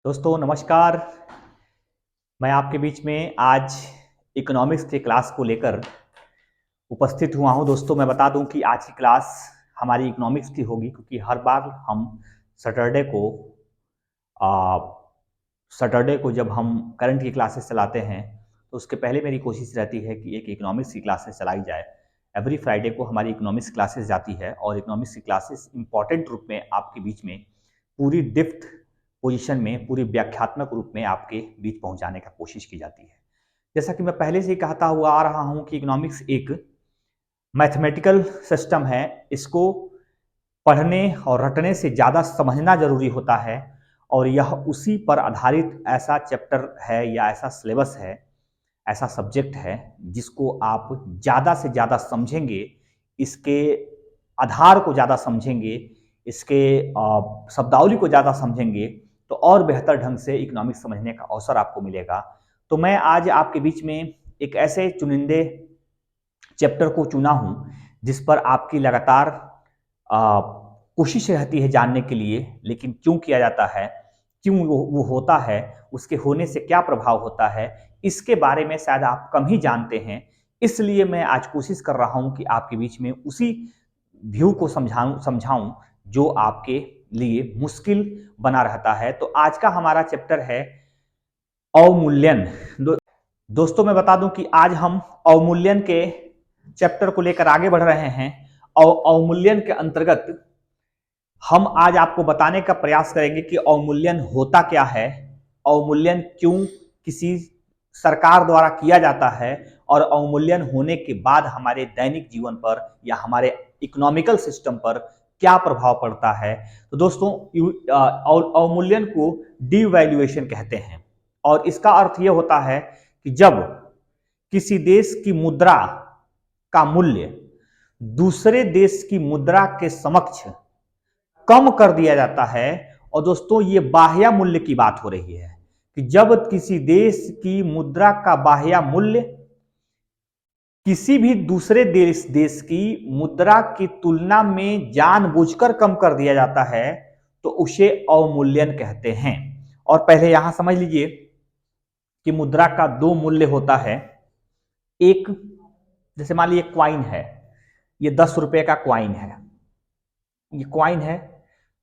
दोस्तों नमस्कार। मैं आपके बीच में आज इकोनॉमिक्स के क्लास को लेकर उपस्थित हुआ हूं। दोस्तों मैं बता दूं कि आज की क्लास हमारी इकोनॉमिक्स की होगी, क्योंकि हर बार हम सैटरडे को आ, सैटरडे को जब हम करंट की क्लासेस चलाते हैं तो उसके पहले मेरी कोशिश रहती है कि एक इकोनॉमिक्स की क्लासेस चलाई जाए। एवरी फ्राइडे को हमारी इकोनॉमिक्स क्लासेस जाती है और इकोनॉमिक्स की क्लासेस इंपॉर्टेंट रूप में आपके बीच में पूरी डिप्थ पोजीशन में, पूरी व्याख्यात्मक रूप में आपके बीच पहुंचाने का कोशिश की जाती है। जैसा कि मैं पहले से ही कहता हुआ आ रहा हूं कि इकोनॉमिक्स एक मैथमेटिकल सिस्टम है। इसको पढ़ने और रटने से ज़्यादा समझना जरूरी होता है, और यह उसी पर आधारित ऐसा चैप्टर है या ऐसा सिलेबस है, ऐसा सब्जेक्ट है जिसको आप ज़्यादा से ज़्यादा समझेंगे, इसके आधार को ज़्यादा समझेंगे, इसके शब्दावली को ज़्यादा समझेंगे तो और बेहतर ढंग से इकोनॉमिक्स समझने का अवसर आपको मिलेगा। तो मैं आज आपके बीच में एक ऐसे चुनिंदे चैप्टर को चुना हूं जिस पर आपकी लगातार कोशिश रहती है जानने के लिए, लेकिन क्यों किया जाता है, क्यों वो होता है, उसके होने से क्या प्रभाव होता है, इसके बारे में शायद आप कम ही जानते हैं। इसलिए मैं आज कोशिश कर रहा हूं कि आपके बीच में उसी व्यू को समझाऊं जो आपके लिए मुश्किल बना रहता है। तो आज का हमारा चैप्टर है अवमूल्यन। दोस्तों मैं बता दूं कि आज हम अवमूल्यन के चैप्टर को लेकर आगे बढ़ रहे हैं और अवमूल्यन के अंतर्गत हम आज आपको बताने का प्रयास करेंगे कि अवमूल्यन होता क्या है, अवमूल्यन क्यों किसी सरकार द्वारा किया जाता है, और अवमूल्यन होने के बाद हमारे दैनिक जीवन पर या हमारे इकोनॉमिकल सिस्टम पर क्या प्रभाव पड़ता है। तो दोस्तों अवमूल्यन को डिवैल्यूएशन कहते हैं, और इसका अर्थ यह होता है कि जब किसी देश की मुद्रा का मूल्य दूसरे देश की मुद्रा के समक्ष कम कर दिया जाता है। और दोस्तों ये बाह्य मूल्य की बात हो रही है कि जब किसी देश की मुद्रा का बाह्य मूल्य किसी भी दूसरे देश की मुद्रा की तुलना में जानबूझकर कम कर दिया जाता है तो उसे अवमूल्यन कहते हैं। और पहले यहां समझ लीजिए कि मुद्रा का दो मूल्य होता है। एक, जैसे मान लीजिए क्वाइन है, ये 10 रुपए का क्वाइन है, ये क्वाइन है,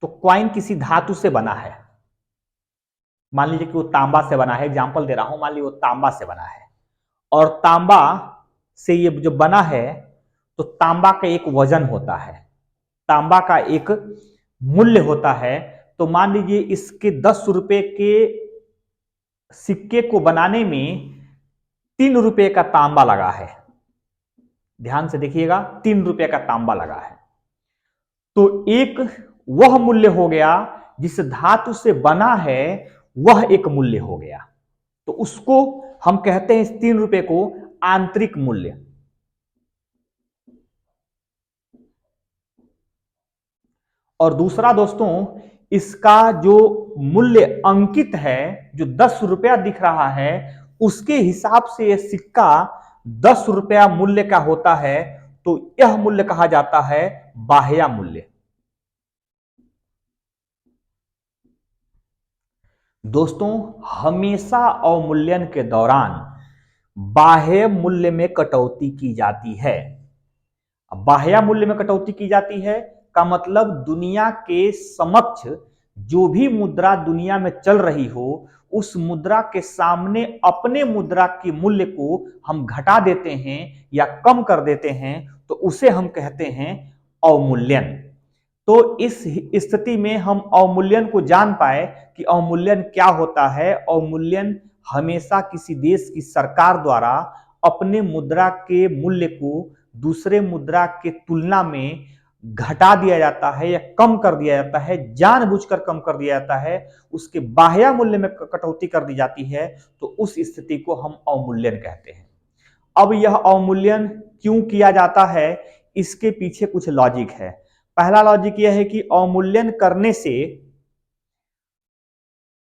तो क्वाइन किसी धातु से बना है। मान लीजिए कि वो तांबा से बना है, एग्जांपल दे रहा हूं, मान लीजिए वो तांबा से बना है, और तांबा से ये जो बना है तो तांबा का एक वजन होता है, तांबा का एक मूल्य होता है। तो मान लीजिए इसके 10 रुपए के सिक्के को बनाने में 3 रुपए का तांबा लगा है। ध्यान से देखिएगा, 3 रुपए का तांबा लगा है। तो एक वह मूल्य हो गया जिस धातु से बना है, वह एक मूल्य हो गया। तो उसको हम कहते हैं, इस 3 रुपए को आंतरिक मूल्य। और दूसरा दोस्तों, इसका जो मूल्य अंकित है, जो 10 रुपया दिख रहा है, उसके हिसाब से यह सिक्का 10 रुपया मूल्य का होता है, तो यह मूल्य कहा जाता है बाह्य मूल्य। दोस्तों हमेशा अवमूल्यन के दौरान बाह्य मूल्य में कटौती की जाती है। बाह्य मूल्य में कटौती की जाती है का मतलब दुनिया के समक्ष जो भी मुद्रा दुनिया में चल रही हो, उस मुद्रा के सामने अपने मुद्रा के मूल्य को हम घटा देते हैं या कम कर देते हैं, तो उसे हम कहते हैं अवमूल्यन। तो इस स्थिति में हम अवमूल्यन को जान पाए कि अवमूल्यन क्या होता है। अवमूल्यन हमेशा किसी देश की सरकार द्वारा अपने मुद्रा के मूल्य को दूसरे मुद्रा के तुलना में घटा दिया जाता है या कम कर दिया जाता है, जानबूझकर कम कर दिया जाता है, उसके बाह्य मूल्य में कटौती कर दी जाती है, तो उस स्थिति को हम अवमूल्यन कहते हैं। अब यह अवमूल्यन क्यों किया जाता है, इसके पीछे कुछ लॉजिक है। पहला लॉजिक यह है कि अवमूल्यन करने से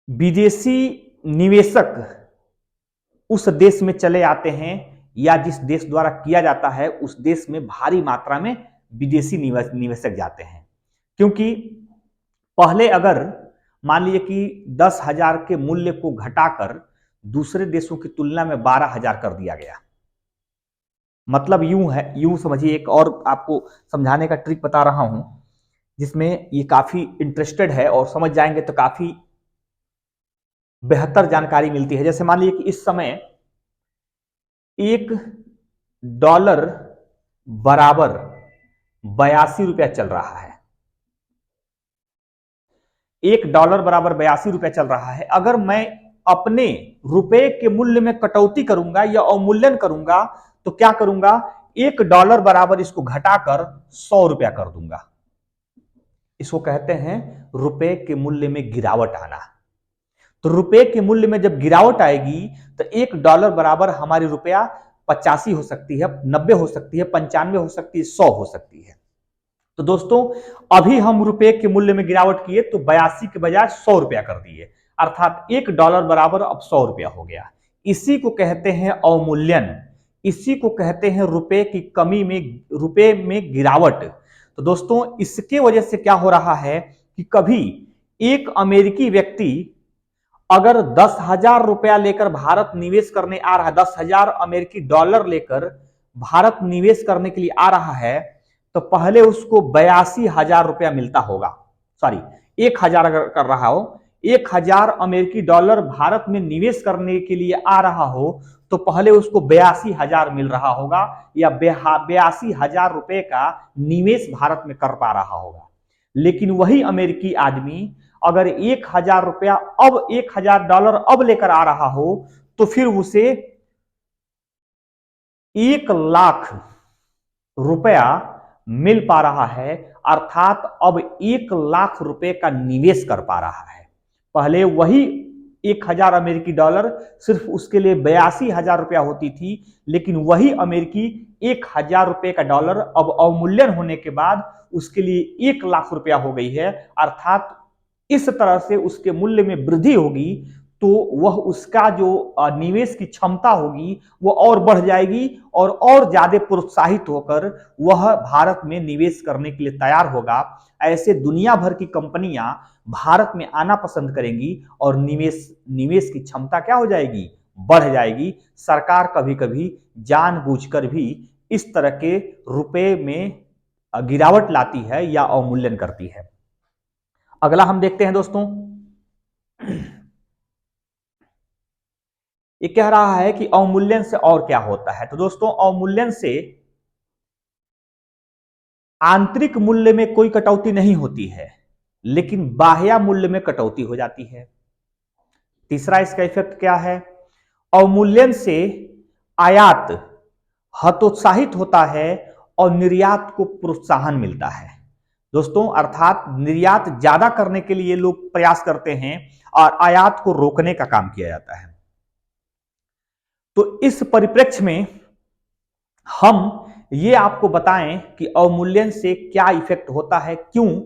विदेशी निवेशक उस देश में चले आते हैं, या जिस देश द्वारा किया जाता है उस देश में भारी मात्रा में विदेशी निवेशक जाते हैं। क्योंकि पहले अगर मान लीजिए कि 10,000 के मूल्य को घटाकर दूसरे देशों की तुलना में 12,000 कर दिया गया। मतलब यूं है, यूं समझिए, एक और आपको समझाने का ट्रिक बता रहा हूं जिसमें ये काफी इंटरेस्टेड है और समझ जाएंगे तो काफी बेहतर जानकारी मिलती है। जैसे मान लीजिए कि इस समय $1 बराबर 82 रुपया चल रहा है। $1 बराबर 82 रुपया चल रहा है। अगर मैं अपने रुपए के मूल्य में कटौती करूंगा या अवमूल्यन करूंगा तो क्या करूंगा, $1 बराबर इसको घटाकर 100 रुपया कर दूंगा। इसको कहते हैं रुपए के मूल्य में गिरावट आना। तो रुपए के मूल्य में जब गिरावट आएगी तो $1 बराबर हमारी रुपया 85 हो सकती है, 90 हो सकती है, 95 हो सकती है, 100 हो सकती है। तो दोस्तों अभी हम रुपए के मूल्य में गिरावट किए तो 82 के बजाय 100 रुपया कर दिए, अर्थात $1 बराबर अब 100 रुपया हो गया। इसी को कहते हैं अवमूल्यन, इसी को कहते हैं रुपए की कमी में, रुपए में गिरावट। तो दोस्तों इसके वजह से क्या हो रहा है कि कभी एक अमेरिकी व्यक्ति अगर 10,000 रुपया लेकर भारत निवेश करने आ रहा है, 10,000 अमेरिकी डॉलर लेकर भारत निवेश करने के लिए आ रहा है, तो पहले उसको 82,000 रुपया मिलता होगा। सॉरी, 1,000 अगर कर रहा हो, 1,000 अमेरिकी डॉलर भारत में निवेश करने के लिए आ रहा हो तो पहले उसको 82,000 मिल रहा होगा या 82,000 रुपए का निवेश भारत में कर पा रहा होगा। लेकिन वही अमेरिकी आदमी अगर 1,000 रुपया अब $1,000 अब लेकर आ रहा हो तो फिर उसे 1,00,000 रुपया मिल पा रहा है, अर्थात अब 1,00,000 रुपए का निवेश कर पा रहा है। पहले वही 1,000 अमेरिकी डॉलर सिर्फ उसके लिए 82,000 रुपया होती थी, लेकिन वही अमेरिकी 1,000 रुपए का डॉलर अब अवमूल्यन होने के बाद उसके लिए 1,00,000 रुपया हो गई है। अर्थात इस तरह से उसके मूल्य में वृद्धि होगी तो वह उसका जो निवेश की क्षमता होगी वो और बढ़ जाएगी और ज्यादा प्रोत्साहित होकर वह भारत में निवेश करने के लिए तैयार होगा। ऐसे दुनिया भर की कंपनियां भारत में आना पसंद करेंगी और निवेश की क्षमता क्या हो जाएगी, बढ़ जाएगी। सरकार कभी कभी जानबूझकर भी इस तरह के रुपए में गिरावट लाती है या अवमूल्यन करती है। अगला हम देखते हैं दोस्तों, ये कह रहा है कि अवमूल्यन से और क्या होता है। तो दोस्तों अवमूल्यन से आंतरिक मूल्य में कोई कटौती नहीं होती है, लेकिन बाह्य मूल्य में कटौती हो जाती है। तीसरा इसका इफेक्ट क्या है, अवमूल्यन से आयात हतोत्साहित होता है और निर्यात को प्रोत्साहन मिलता है। दोस्तों अर्थात निर्यात ज्यादा करने के लिए लोग प्रयास करते हैं और आयात को रोकने का काम किया जाता है। तो इस परिप्रेक्ष्य में हम ये आपको बताएं कि अवमूल्यन से क्या इफेक्ट होता है, क्यों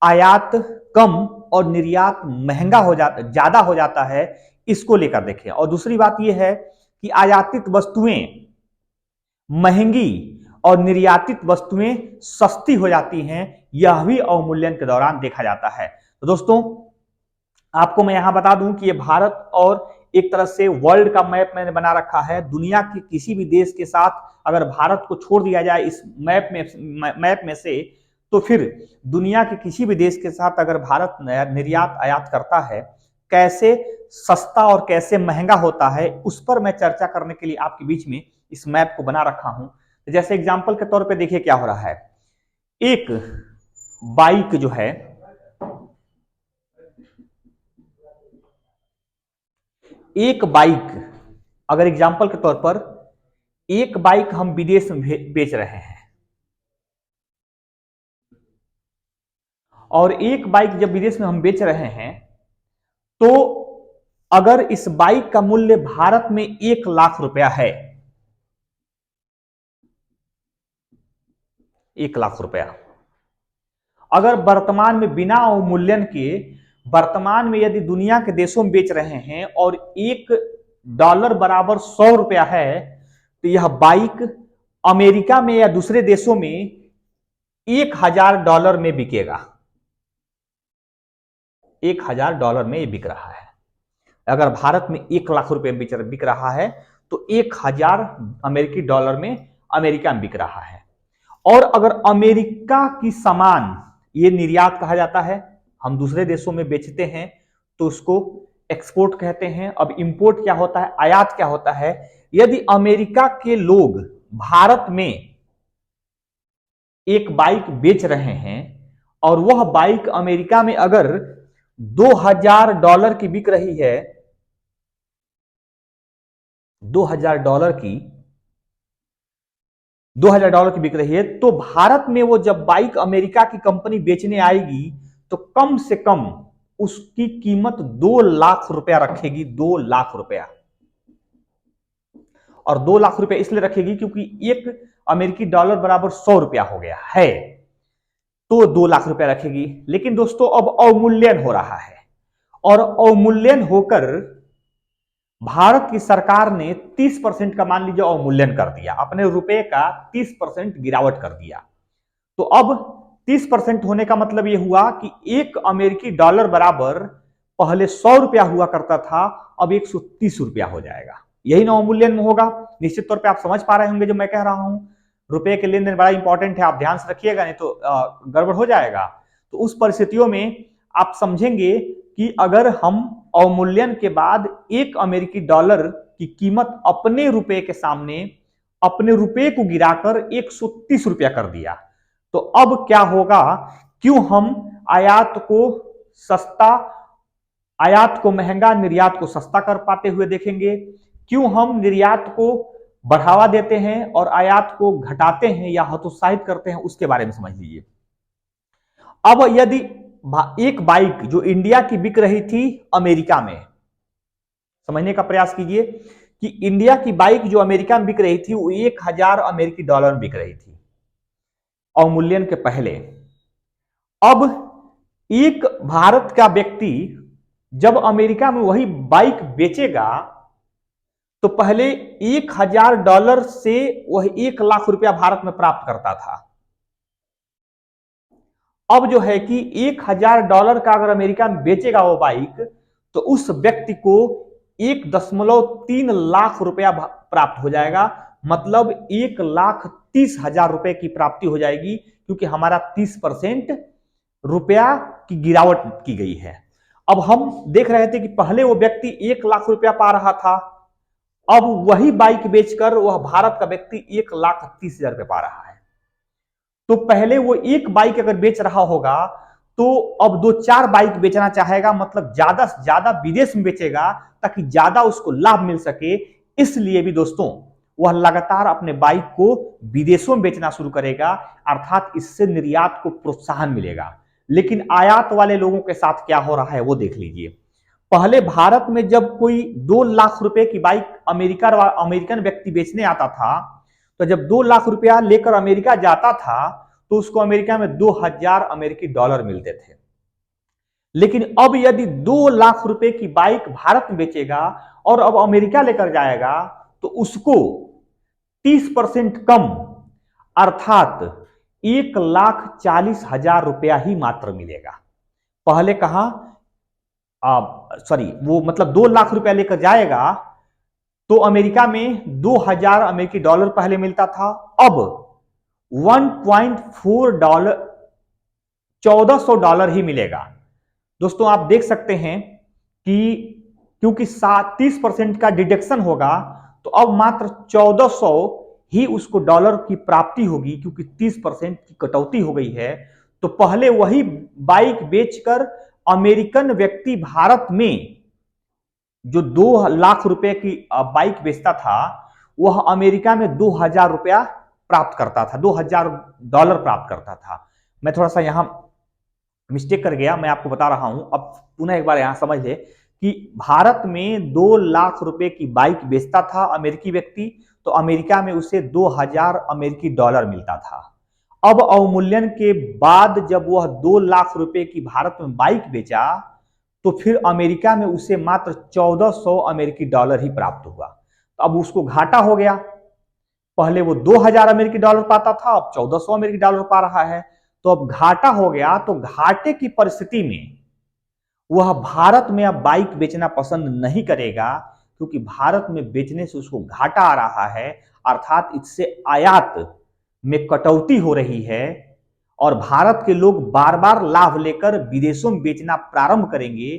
आयात कम और निर्यात महंगा हो जाता, ज्यादा हो जाता है, इसको लेकर देखें। और दूसरी बात यह है कि आयातित वस्तुएं महंगी और निर्यातित वस्तुएं सस्ती हो जाती हैं, यह भी अवमूल्यन के दौरान देखा जाता है। तो दोस्तों आपको मैं यहां बता दूं कि ये भारत और एक तरह से वर्ल्ड का मैप मैंने बना रखा है। दुनिया के किसी भी देश के साथ अगर भारत को छोड़ दिया जाए इस मैप में से, तो फिर दुनिया के किसी भी देश के साथ अगर भारत निर्यात आयात करता है, कैसे सस्ता और कैसे महंगा होता है, उस पर मैं चर्चा करने के लिए आपके बीच में इस मैप को बना रखा हूं। जैसे एग्जाम्पल के तौर पे देखिए क्या हो रहा है, एक बाइक जो है, एक बाइक अगर एग्जाम्पल के तौर पर एक बाइक हम विदेश में बेच रहे हैं और एक बाइक जब विदेश में हम बेच रहे हैं तो अगर इस बाइक का मूल्य भारत में 1,00,000 रुपया है, 1,00,000 रुपया, अगर वर्तमान में बिना अवमूल्यन के वर्तमान में यदि दुनिया के देशों में बेच रहे हैं और $1 बराबर 100 रुपया है, तो यह बाइक अमेरिका में या दूसरे देशों में $1,000 में बिकेगा। $1000 में ये बिक रहा है। अगर भारत में 1 लाख रुपए बिक रहा है तो $1000 में अमेरिका में बिक रहा है। और अगर अमेरिका की सामान, ये निर्यात कहा जाता है, हम दूसरे देशों में बेचते हैं तो उसको एक्सपोर्ट कहते हैं। अब इंपोर्ट क्या होता है, आयात क्या होता है? यदि अमेरिका के लोग भारत में एक बाइक बेच रहे हैं और वह बाइक अमेरिका में अगर $2000 की बिक रही है, $2000 की बिक रही है, तो भारत में वो जब बाइक अमेरिका की कंपनी बेचने आएगी तो कम से कम उसकी कीमत 2 लाख रुपया रखेगी। 2 लाख रुपया। और 2 लाख रुपया इसलिए रखेगी क्योंकि एक अमेरिकी डॉलर बराबर 100 रुपया हो गया है, तो 2 लाख रुपया रखेगी। लेकिन दोस्तों अब अवमूल्यन हो रहा है, और अवमूल्यन होकर भारत की सरकार ने 30% का मान लीजिए अवमूल्यन कर दिया, अपने रुपए का 30% गिरावट कर दिया। तो अब 30% होने का मतलब यह हुआ कि एक अमेरिकी डॉलर बराबर पहले 100 रुपया हुआ करता था, अब 130 रुपया हो जाएगा। यही ना अवमूल्यन में होगा। निश्चित तौर पे आप समझ पा रहे होंगे जो मैं कह रहा हूं। रुपए के लेन देन बड़ा इंपॉर्टेंट है, आप ध्यान से रखिएगा, नहीं तो गड़बड़ हो जाएगा। तो उस परिस्थितियों में आप समझेंगे कि अगर हम अवमूल्यन के बाद एक अमेरिकी डॉलर की कीमत अपने रुपए के सामने, अपने रुपए को गिराकर 130 रुपया कर दिया, तो अब क्या होगा? क्यों हम आयात को महंगा, निर्यात को सस्ता कर पाते हुए देखेंगे? क्यों हम निर्यात को बढ़ावा देते हैं और आयात को घटाते हैं या हतोत्साहित करते हैं, उसके बारे में समझ लीजिए। अब यदि एक बाइक जो इंडिया की बिक रही थी अमेरिका में, समझने का प्रयास कीजिए कि इंडिया की बाइक जो अमेरिका में बिक रही थी वो $1000 में बिक रही थी अवमूल्यन के पहले। अब एक भारत का व्यक्ति जब अमेरिका में वही बाइक बेचेगा तो पहले $1000 से वह 1 लाख रुपया भारत में प्राप्त करता था। अब जो है कि $1000 का अगर अमेरिका में बेचेगा वो बाइक, तो उस व्यक्ति को 1.3 लाख रुपया प्राप्त हो जाएगा। मतलब 1,30,000 रुपए की प्राप्ति हो जाएगी, क्योंकि हमारा 30% रुपया की गिरावट की गई है। अब हम देख रहे थे कि पहले वो व्यक्ति 1 लाख रुपया पा रहा था, अब वही बाइक बेचकर वह भारत का व्यक्ति 1,30,000 रुपये पा रहा है। तो पहले वो एक बाइक अगर बेच रहा होगा तो अब 2-4 बाइक बेचना चाहेगा, मतलब ज्यादा से ज्यादा विदेश में बेचेगा ताकि ज्यादा उसको लाभ मिल सके। इसलिए भी दोस्तों वह लगातार अपने बाइक को विदेशों में बेचना शुरू करेगा, अर्थात इससे निर्यात को प्रोत्साहन मिलेगा। लेकिन आयात वाले लोगों के साथ क्या हो रहा है वो देख लीजिए। पहले भारत में जब कोई 2 लाख रुपए की बाइक अमेरिकन व्यक्ति बेचने आता था, तो जब 2 लाख रुपया लेकर अमेरिका जाता था तो उसको अमेरिका में $2000 मिलते थे। लेकिन अब यदि 2 लाख रुपए की बाइक भारत में बेचेगा और अब अमेरिका लेकर जाएगा तो उसको 30% कम, अर्थात 1,40,000 रुपया ही मात्र मिलेगा। पहले कहा वो मतलब 2 लाख रुपया लेकर जाएगा तो अमेरिका में $2000 पहले मिलता था, अब $1.4 $1,400 ही मिलेगा। दोस्तों आप देख सकते हैं कि क्योंकि 30% का डिडक्शन होगा तो अब मात्र 1400 ही उसको डॉलर की प्राप्ति होगी, क्योंकि 30% की कटौती हो गई है। तो पहले वही बाइक बेचकर अमेरिकन व्यक्ति भारत में जो 2 लाख रुपए की बाइक बेचता था वह अमेरिका में $2000 प्राप्त करता था, $2000 प्राप्त करता था। मैं थोड़ा सा यहां मिस्टेक कर गया, मैं आपको बता रहा हूं। अब पुनः एक बार यहां समझ ले कि भारत में 2 लाख रुपए की बाइक बेचता था अमेरिकी व्यक्ति, तो अमेरिका में उसे $2000 मिलता था। अब अवमूल्यन के बाद जब वह 2 लाख रुपए की भारत में बाइक बेचा तो फिर अमेरिका में उसे मात्र $1400 ही प्राप्त हुआ। तो अब उसको घाटा हो गया। पहले वो $2000 पाता था, अब $1400 पा रहा है, तो अब घाटा हो गया। तो घाटे की परिस्थिति में वह भारत में अब बाइक बेचना पसंद नहीं करेगा, क्योंकि भारत में बेचने से उसको घाटा आ रहा है, अर्थात इससे आयात में कटौती हो रही है और भारत के लोग बार बार लाभ लेकर विदेशों में बेचना प्रारंभ करेंगे,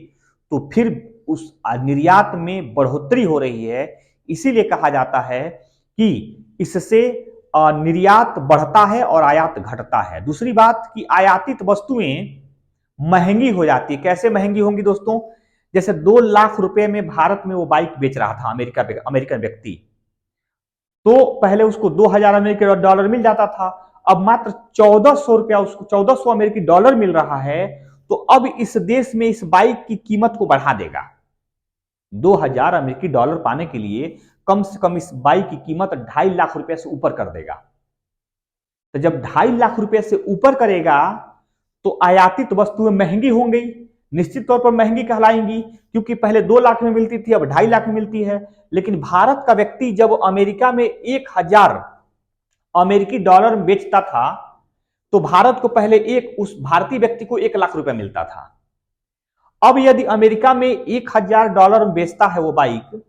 तो फिर उस निर्यात में बढ़ोतरी हो रही है। इसीलिए कहा जाता है कि इससे निर्यात बढ़ता है और आयात घटता है। दूसरी बात कि आयातित वस्तुएं महंगी हो जाती है। कैसे महंगी होंगी दोस्तों? जैसे 2 लाख रुपए में भारत में वो बाइक बेच रहा था अमेरिकन व्यक्ति, तो पहले उसको 2000 अमेरिकी डॉलर मिल जाता था, अब मात्र 1400 रुपया उसको 1400 अमेरिकी डॉलर मिल रहा है। तो अब इस देश में इस बाइक की कीमत को बढ़ा देगा। 2000 अमेरिकी डॉलर पाने के लिए कम से कम इस बाइक की कीमत 2.5 लाख रुपए से ऊपर कर देगा। तो जब 2.5 लाख रुपए से ऊपर करेगा तो आयातित वस्तुएं महंगी होंगी, निश्चित तौर पर महंगी कहलाएंगी, क्योंकि पहले 2 लाख में मिलती थी, अब 2.5 लाख में मिलती है। लेकिन भारत का व्यक्ति जब अमेरिका में 1000 अमेरिकी डॉलर में बेचता था, तो भारत को पहले उस भारतीय व्यक्ति को 1 लाख रुपए मिलता था। अब यदि अमेरिका में 1000 डॉलर में बेचता है वो बाइक,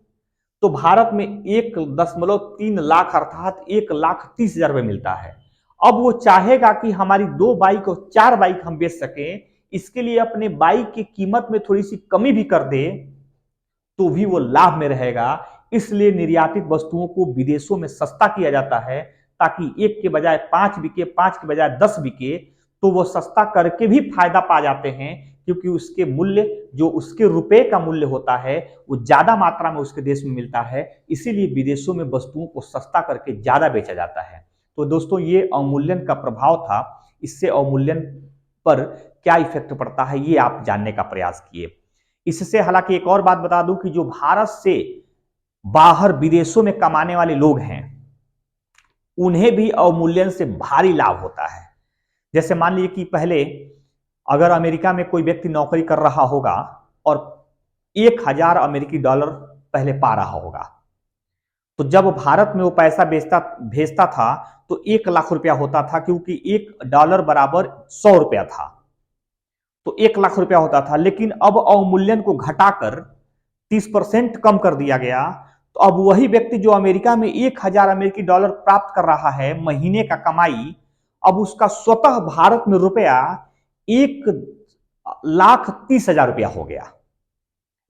तो भारत में 1.3 लाख अर्थात 1,30,000 रुपए मिलता है। अब वो चाहेगा कि हमारी 2 बाइक और 4 बाइक हम बेच सकें, इसके लिए अपने बाइक की कीमत में थोड़ी सी कमी भी कर दे, तो भी वो लाभ में रहेगा। इसलिए निर्यातित वस्तुओं को विदेशों में सस्ता किया जाता है, ताकि 1 के बजाय 5 बिके, 5 के बजाय 10 बिके, तो वो सस्ता करके भी फायदा पा जाते हैं, क्योंकि उसके मूल्य, जो उसके रुपए का मूल्य होता है, वो ज्यादा मात्रा में उसके देश में मिलता है। इसीलिए विदेशों में वस्तुओं को सस्ता करके ज्यादा बेचा जाता है। तो दोस्तों, ये अवमूल्यन का प्रभाव था। इससे अवमूल्यन पर क्या इफेक्ट पड़ता है, ये आप जानने का प्रयास किए। इससे हालांकि एक और बात बता दूं कि जो भारत से बाहर विदेशों में कमाने वाले लोग हैं, उन्हें भी अवमूल्यन से भारी लाभ होता है। जैसे मान लीजिए कि पहले अगर अमेरिका में कोई व्यक्ति नौकरी कर रहा होगा और 1000 अमेरिकी डॉलर पहले पा रहा होगा, तो जब भारत में वो पैसा भेजता था तो 1 लाख रुपया होता था, क्योंकि 1 डॉलर बराबर 100 रुपया था, तो 1 लाख रुपया होता था। लेकिन अब अवमूल्यन को घटाकर 30% कम कर दिया गया, तो अब वही व्यक्ति जो अमेरिका में 1000 अमेरिकी डॉलर प्राप्त कर रहा है महीने का कमाई, अब उसका स्वतः भारत में रुपया 1,30,000 रुपया हो गया।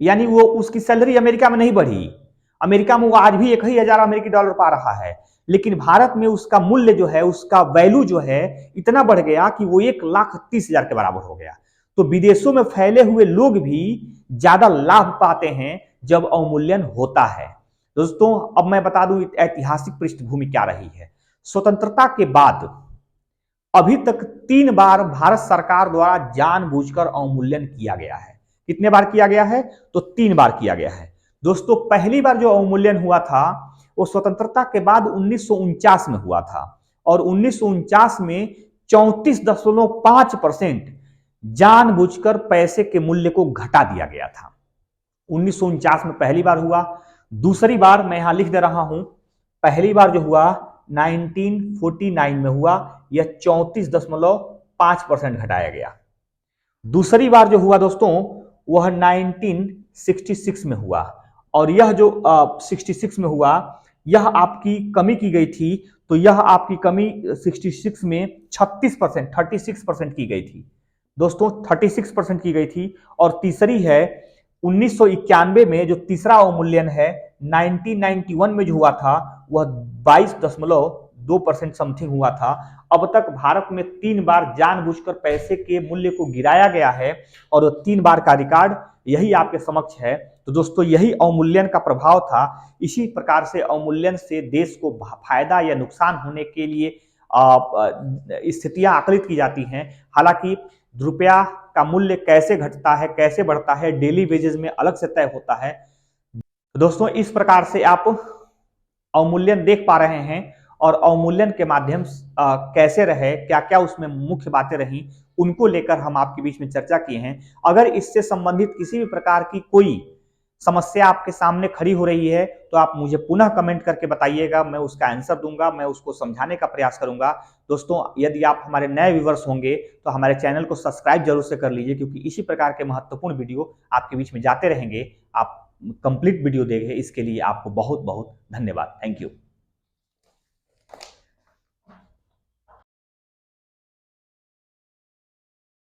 यानी वो उसकी सैलरी अमेरिका में नहीं बढ़ी, अमेरिका में वो आज भी 1,000 अमेरिकी डॉलर पा रहा है, लेकिन भारत में उसका मूल्य जो है, उसका वैल्यू जो है, इतना बढ़ गया कि वो 1,30,000 के बराबर हो गया। तो विदेशों में फैले हुए लोग भी ज्यादा लाभ पाते हैं जब अवमूल्यन होता है। दोस्तों, अब मैं बता दूं ऐतिहासिक पृष्ठभूमि क्या रही है। स्वतंत्रता के बाद अभी तक 3 बार भारत सरकार द्वारा जानबूझकर अवमूल्यन किया गया है। कितने बार किया गया है? तो 3 बार किया गया है। दोस्तों, पहली बार जो अवमूल्यन हुआ था वो स्वतंत्रता के बाद 1949 में हुआ था, और 1949 में 34.5% जानबूझकर पैसे के मूल्य को घटा दिया गया था। 1949 में पहली बार हुआ। दूसरी बार मैं यहां लिख दे रहा हूं, पहली बार जो हुआ 1949 में हुआ, यह 34.5% घटाया गया। दूसरी बार जो हुआ दोस्तों वह 1966 में हुआ, और यह जो 66 में हुआ, यह आपकी कमी की गई थी। तो यह आपकी कमी 66 में 36% की गई थी दोस्तों, 36% की गई थी। और तीसरी है 1991 में, जो तीसरा अवमूल्यन है 1991 में जो हुआ था, वह 22.2% समथिंग हुआ था। अब तक भारत में 3 बार जानबूझकर पैसे के मूल्य को गिराया गया है, और 3 बार का रिकॉर्ड यही आपके समक्ष है। तो दोस्तों, यही अवमूल्यन का प्रभाव था। इसी प्रकार से अवमूल्यन से देश को फायदा या नुकसान होने के लिए स्थितियां आकलित की जाती हैं। हालांकि रुपया का मूल्य कैसे घटता है, कैसे बढ़ता है, डेली वेजेस में अलग से तय होता है। दोस्तों, इस प्रकार से आप अवमूल्यन देख पा रहे हैं, और अवमूल्यन के माध्यम कैसे रहे, क्या क्या उसमें मुख्य बातें रही, उनको लेकर हम आपके बीच में चर्चा किए हैं। अगर इससे संबंधित किसी भी प्रकार की कोई समस्या आपके सामने खड़ी हो रही है तो आप मुझे पुनः कमेंट करके बताइएगा, मैं उसका आंसर दूंगा, मैं उसको समझाने का प्रयास करूंगा। दोस्तों, यदि आप हमारे नए व्यूवर्स होंगे तो हमारे चैनल को सब्सक्राइब जरूर से कर लीजिए, क्योंकि इसी प्रकार के महत्वपूर्ण वीडियो आपके बीच में जाते रहेंगे। आप कंप्लीट वीडियो देखें, इसके लिए आपको बहुत बहुत धन्यवाद। Thank you.